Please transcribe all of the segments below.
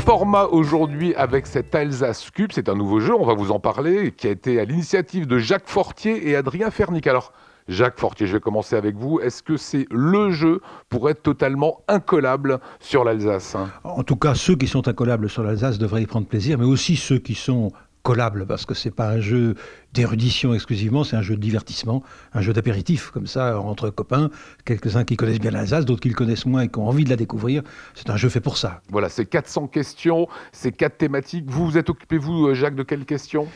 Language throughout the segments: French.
format aujourd'hui avec cet Alsace Cube. C'est un nouveau jeu, on va vous en parler, qui a été à l'initiative de Jacques Fortier et Adrien Fernic. Alors, Jacques Fortier, je vais commencer avec vous. Est-ce que c'est le jeu pour être totalement incollable sur l'Alsace? En tout cas, ceux qui sont incollables sur l'Alsace devraient y prendre plaisir, mais aussi ceux qui sont collables, parce que c'est pas un jeu d'érudition exclusivement, c'est un jeu de divertissement, un jeu d'apéritif, comme ça, entre copains, quelques-uns qui connaissent bien l'Alsace, d'autres qui le connaissent moins et qui ont envie de la découvrir. C'est un jeu fait pour ça. Voilà, c'est 400 questions, c'est 4 thématiques. Vous vous êtes occupé, vous, Jacques, de quelles questions?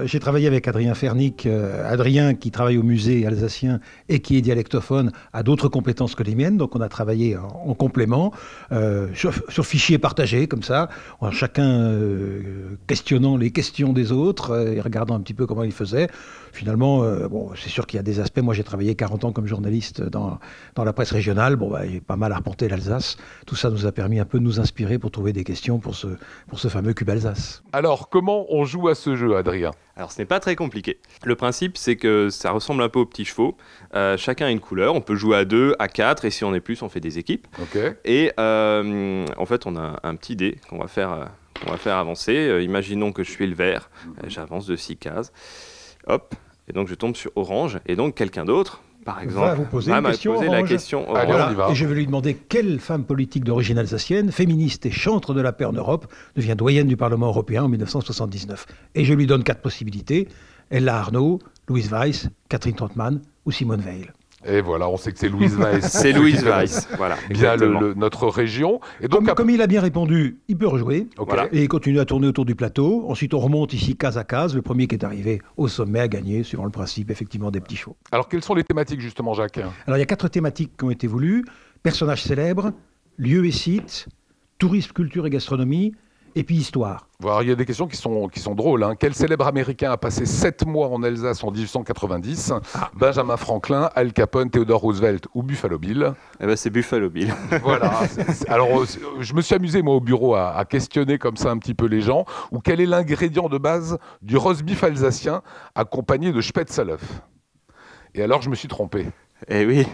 J'ai travaillé avec Adrien Fernic. Adrien, qui travaille au musée alsacien et qui est dialectophone, a d'autres compétences que les miennes, donc on a travaillé en complément, sur fichiers partagés, comme ça, en chacun questionnant les questions des autres et regardant un petit peu comment ils faisaient. Finalement, c'est sûr qu'il y a des aspects. Moi, j'ai travaillé 40 ans comme journaliste dans la presse régionale. J'ai pas mal arpenté l'Alsace. Tout ça nous a permis un peu de nous inspirer pour trouver des questions pour ce fameux Cube Alsace. Alors, comment on joue à ce jeu, Adrien? Alors, ce n'est pas très compliqué. Le principe, c'est que ça ressemble un peu aux petits chevaux. Chacun a une couleur. On peut jouer à 2, à 4, et si on est plus, on fait des équipes. Okay. Et en fait, on a un petit dé qu'on va faire avancer. Imaginons que je suis le vert. J'avance de 6 cases. Hop. Et donc, je tombe sur orange. Et donc, quelqu'un d'autre, par exemple, va vous poser la question orange. Allez, on y va. Et je vais lui demander quelle femme politique d'origine alsacienne, féministe et chantre de la paix en Europe, devient doyenne du Parlement européen en 1979. Et je lui donne 4 possibilités. Ella Arnaud, Louise Weiss, Catherine Trautmann ou Simone Veil. Et voilà, on sait que c'est Louise Weiss. C'est Louise Weiss, voilà. Bien notre région. Et donc, comme il a bien répondu, il peut rejouer. Okay. Et il continue à tourner autour du plateau. Ensuite, on remonte ici case à case. Le premier qui est arrivé au sommet a gagné, suivant le principe, effectivement, des petits chevaux. Alors, quelles sont les thématiques, justement, Jacques? Alors, il y a 4 thématiques qui ont été voulues. Personnages célèbres, lieux et sites, tourisme, culture et gastronomie, et puis histoire. Alors, il y a des questions qui sont drôles. Hein. Quel célèbre Américain a passé 7 mois en Alsace en 1890? Benjamin Franklin, Al Capone, Theodore Roosevelt ou Buffalo Bill? Eh ben, c'est Buffalo Bill. Voilà. Alors, je me suis amusé, moi, au bureau, à questionner comme ça un petit peu les gens. Ou quel est l'ingrédient de base du roast beef alsacien accompagné de spätzle? Et alors, je me suis trompé. Eh oui,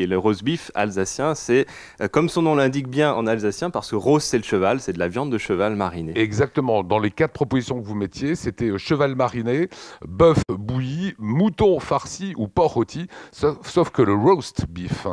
le roast beef alsacien, c'est comme son nom l'indique bien en alsacien, parce que roast c'est le cheval, c'est de la viande de cheval marinée. Exactement, dans les 4 propositions que vous mettiez, c'était cheval mariné, bœuf bouilli, mouton farci ou porc rôti, sauf que le roast beef,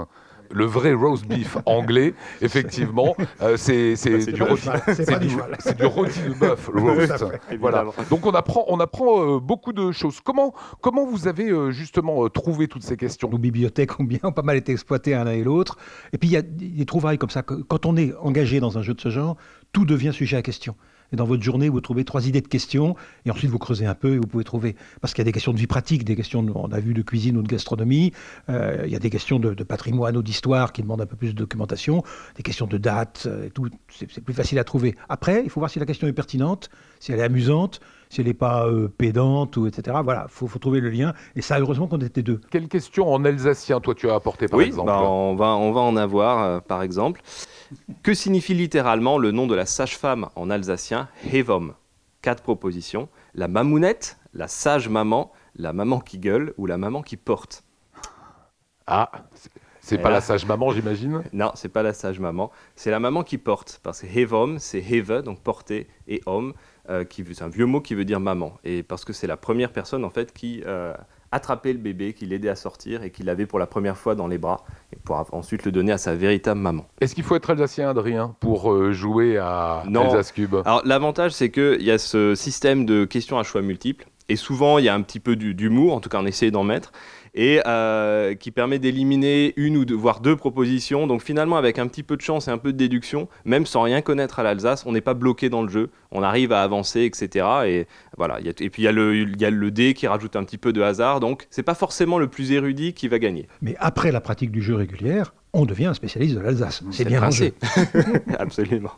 le vrai roast beef anglais, effectivement, c'est du rôti de bœuf, le roast. Voilà. Donc on apprend beaucoup de choses. Comment vous avez justement trouvé toutes ces questions? Nos bibliothèques ont pas mal été exploitées l'un et l'autre. Et puis il y a des trouvailles comme ça. Quand on est engagé dans un jeu de ce genre, tout devient sujet à question. Et dans votre journée, vous trouvez 3 idées de questions, et ensuite vous creusez un peu et vous pouvez trouver. Parce qu'il y a des questions de vie pratique, des questions, on a vu, de cuisine ou de gastronomie, il y a des questions de patrimoine ou d'histoire qui demandent un peu plus de documentation, des questions de date, et tout, c'est plus facile à trouver. Après, il faut voir si la question est pertinente, si elle est amusante, si elle n'est pas pédante, ou etc. Voilà, faut trouver le lien, et ça, heureusement qu'on était 2. Quelle question en alsacien, toi, tu as apporté, par exemple? On va en avoir, par exemple. Que signifie littéralement le nom de la sage-femme en alsacien, Hevom? 4 propositions. La mamounette, la sage maman, la maman qui gueule ou la maman qui porte. Ah, c'est pas la sage maman, j'imagine? Non, c'est pas la sage maman. C'est la maman qui porte. Parce que Hevom, c'est Heve, donc porter, et homme, c'est un vieux mot qui veut dire maman. Et parce que c'est la première personne, en fait, qui attrapait le bébé, qui l'aidait à sortir et qui l'avait pour la première fois dans les bras, et pour ensuite le donner à sa véritable maman. Est-ce qu'il faut être alsacien, Adrien, pour jouer à Alsace Cube? Alors, l'avantage, c'est qu'il y a ce système de questions à choix multiples, et souvent, il y a un petit peu d'humour, en tout cas, on essaie d'en mettre, et qui permet d'éliminer 1 ou 2, voire 2 propositions. Donc finalement, avec un petit peu de chance et un peu de déduction, même sans rien connaître à l'Alsace, on n'est pas bloqué dans le jeu, on arrive à avancer, etc. Et voilà. Et puis il y a le dé qui rajoute un petit peu de hasard, donc c'est pas forcément le plus érudit qui va gagner. Mais après la pratique du jeu régulière, on devient un spécialiste de l'Alsace. C'est bien rangé. Absolument.